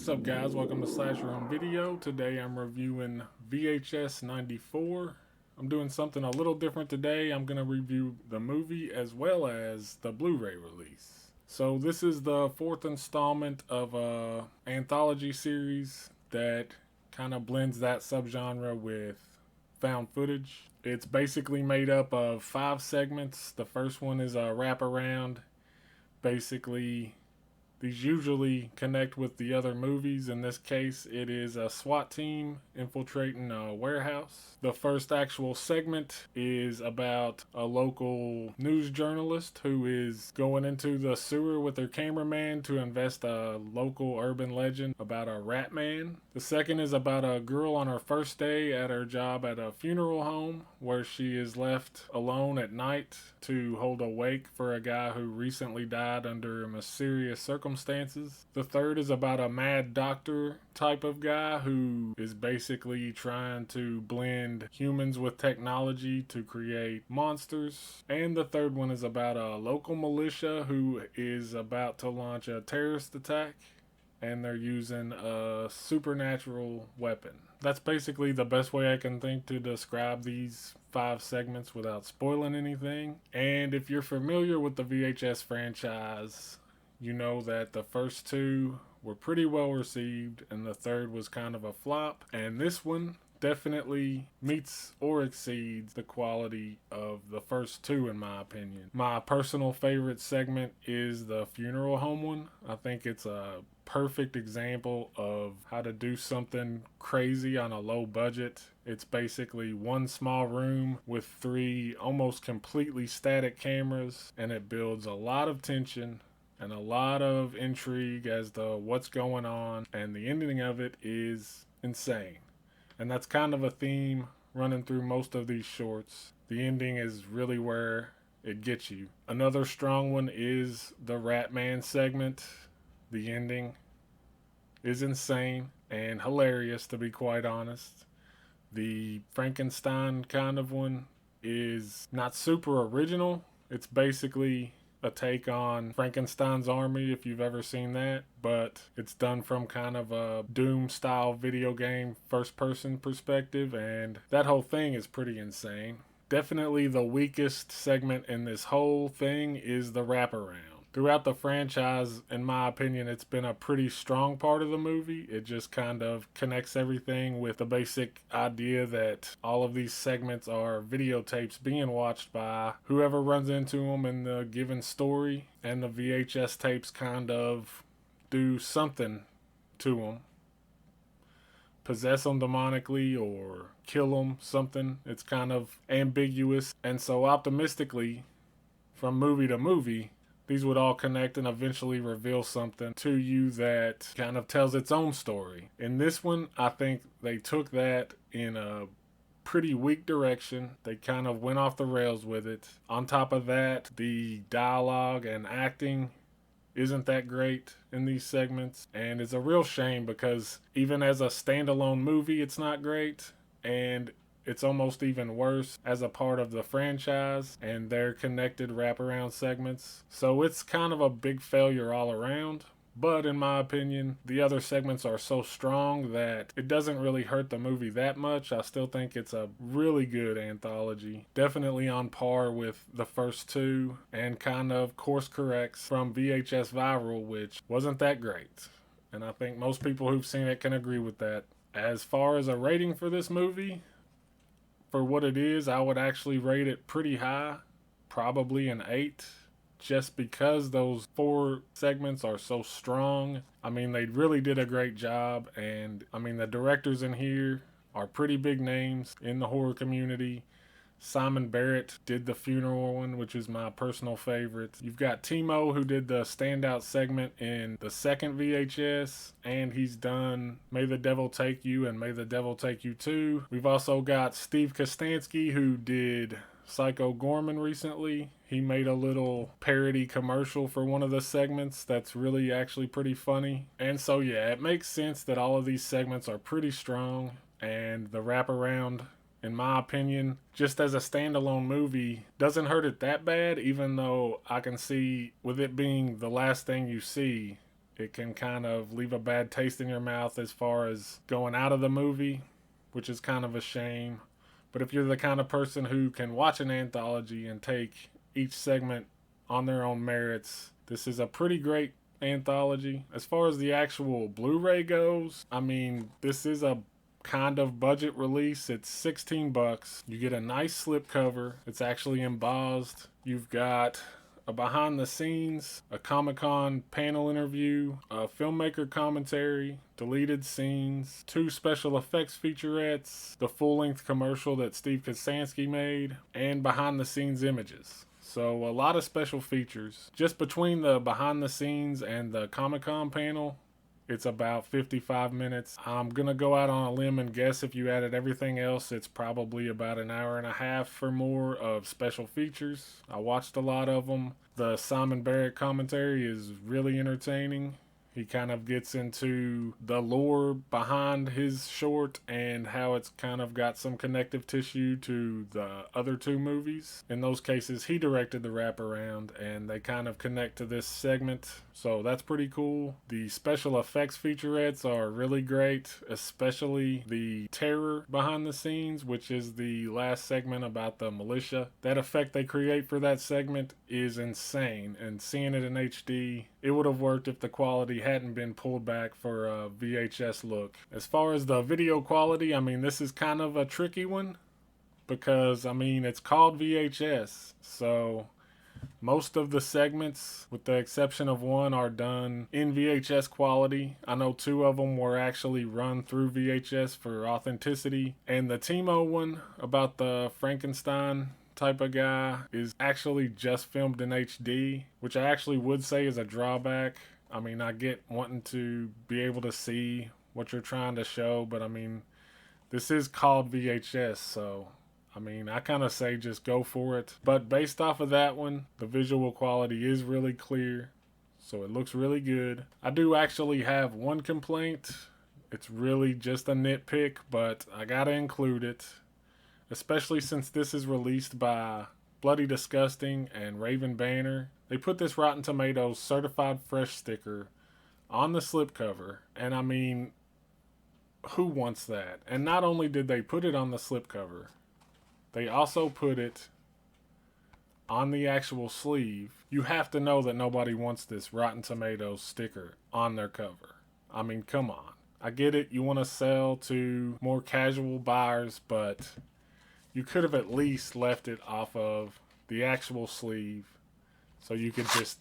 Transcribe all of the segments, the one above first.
What's up, guys? Welcome to Slasher Home Video. Today I'm reviewing VHS 94. I'm doing something a little different today. I'm going to review the movie as well as the Blu-ray release. So this is the fourth installment of a anthology series that kind of blends that subgenre with found footage. It's basically made up of 5 segments. The first one is a wraparound. Basically, these usually connect with the other movies. In this case, it is a SWAT team infiltrating a warehouse. The first actual segment is about a local news journalist who is going into the sewer with her cameraman to invest a local urban legend about a rat man. The second is about a girl on her first day at her job at a funeral home where she is left alone at night to hold a wake for a guy who recently died under mysterious circumstances. The third is about a mad doctor type of guy who is basically trying to blend humans with technology to create monsters. And the third one is about a local militia who is about to launch a terrorist attack, and they're using a supernatural weapon. That's basically the best way I can think to describe these 5 segments without spoiling anything. And if you're familiar with the VHS franchise, you know that the first 2 were pretty well received and the third was kind of a flop. And this one definitely meets or exceeds the quality of the first 2, in my opinion. My personal favorite segment is the funeral home one. I think it's a perfect example of how to do something crazy on a low budget. It's basically one small room with 3 almost completely static cameras, and it builds a lot of tension and a lot of intrigue as to what's going on, and the ending of it is insane. And that's kind of a theme running through most of these shorts. The ending is really where it gets you. Another strong one is the Rat Man segment. The ending is insane and hilarious, to be quite honest. The Frankenstein kind of one is not super original. It's basically a take on Frankenstein's Army, if you've ever seen that, but it's done from kind of a Doom style video game first person perspective, and that whole thing is pretty insane. Definitely the weakest segment in this whole thing is the wraparound. Throughout the franchise, in my opinion, it's been a pretty strong part of the movie. It just kind of connects everything with the basic idea that all of these segments are videotapes being watched by whoever runs into them in the given story, and the VHS tapes kind of do something to them. Possess them demonically or kill them, something. It's kind of ambiguous. And so optimistically, from movie to movie, these would all connect and eventually reveal something to you that kind of tells its own story. In this one, I think they took that in a pretty weak direction. They kind of went off the rails with it. On top of that, the dialogue and acting isn't that great in these segments. And it's a real shame because even as a standalone movie, it's not great. And it's almost even worse as a part of the franchise and their connected wraparound segments. So it's kind of a big failure all around. But in my opinion, the other segments are so strong that it doesn't really hurt the movie that much. I still think it's a really good anthology. Definitely on par with the first 2 and kind of course corrects from VHS Viral, which wasn't that great. And I think most people who've seen it can agree with that. As far as a rating for this movie, for what it is, I would actually rate it pretty high, probably an 8, just because those 4 segments are so strong. I mean, they really did a great job, and I mean, the directors in here are pretty big names in the horror community. Simon Barrett did the funeral one, which is my personal favorite. You've got Timo, who did the standout segment in the second VHS, and he's done May the Devil Take You and May the Devil Take You Too. We've also got Steve Kostanski, who did Psycho Gorman recently. He made a little parody commercial for one of the segments that's really actually pretty funny. And so yeah, it makes sense that all of these segments are pretty strong, and the wraparound, in my opinion, just as a standalone movie, doesn't hurt it that bad, even though I can see with it being the last thing you see it can kind of leave a bad taste in your mouth as far as going out of the movie, which is kind of a shame. But if you're the kind of person who can watch an anthology and take each segment on their own merits, this is a pretty great anthology. As far as the actual Blu-ray goes, I mean, this is a kind of budget release. It's $16. You get a nice slipcover. It's actually embossed. You've got a behind the scenes, a Comic-Con panel interview, a filmmaker commentary, deleted scenes, 2 special effects featurettes, the full-length commercial that Steve Kasansky made, and behind the scenes images. So a lot of special features. Just between the behind the scenes and the Comic-Con panel, it's about 55 minutes. I'm going to go out on a limb and guess if you added everything else, it's probably about an hour and a half or more of special features. I watched a lot of them. The Simon Barrett commentary is really entertaining. He kind of gets into the lore behind his short and how it's kind of got some connective tissue to the other 2 movies. In those cases, he directed the wraparound and they kind of connect to this segment. So that's pretty cool. The special effects featurettes are really great, especially the terror behind the scenes, which is the last segment about the militia. That effect they create for that segment is insane, and seeing it in HD, it would have worked if the quality hadn't been pulled back for a VHS look. As far as the video quality, I mean, this is kind of a tricky one because, I mean, it's called VHS, so most of the segments, with the exception of one, are done in VHS quality. I know 2 of them were actually run through VHS for authenticity. And the Timo one about the Frankenstein type of guy is actually just filmed in HD, which I actually would say is a drawback. I mean, I get wanting to be able to see what you're trying to show, but I mean, this is called VHS, so I mean, I kind of say just go for it. But based off of that one, the visual quality is really clear, so it looks really good. I do actually have one complaint. It's really just a nitpick, but I gotta include it, especially since this is released by Bloody Disgusting and Raven Banner. They put this Rotten Tomatoes certified fresh sticker on the slipcover, and I mean, who wants that? And not only did they put it on the slipcover, they also put it on the actual sleeve. You have to know that nobody wants this Rotten Tomatoes sticker on their cover. I mean, come on. I get it, you want to sell to more casual buyers, but you could have at least left it off of the actual sleeve so you could just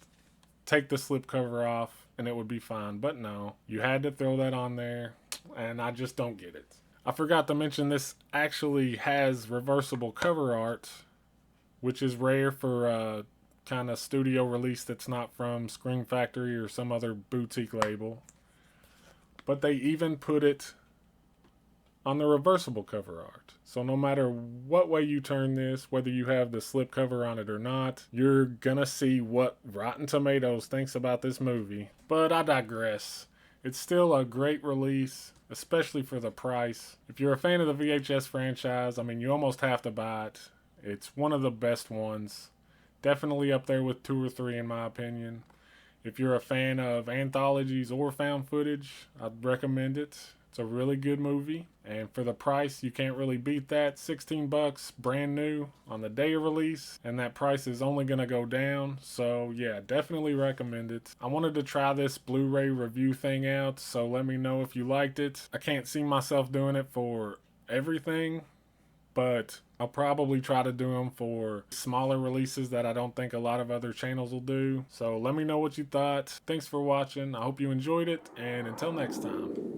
take the slipcover off and it would be fine. But no, you had to throw that on there, and I just don't get it. I forgot to mention this actually has reversible cover art, which is rare for a kind of studio release that's not from Screen Factory or some other boutique label. But they even put it on the reversible cover art. So no matter what way you turn this, whether you have the slipcover on it or not, you're gonna see what Rotten Tomatoes thinks about this movie. But I digress. It's still a great release, especially for the price. If you're a fan of the VHS franchise, I mean, you almost have to buy it. It's one of the best ones. Definitely up there with 2 or 3 in my opinion. If you're a fan of anthologies or found footage, I'd recommend it. It's a really good movie, and for the price, you can't really beat that. $16, brand new on the day of release, and that price is only going to go down. So yeah, definitely recommend it. I wanted to try this Blu-ray review thing out, so let me know if you liked it. I can't see myself doing it for everything, but I'll probably try to do them for smaller releases that I don't think a lot of other channels will do. So let me know what you thought. Thanks for watching. I hope you enjoyed it, and until next time.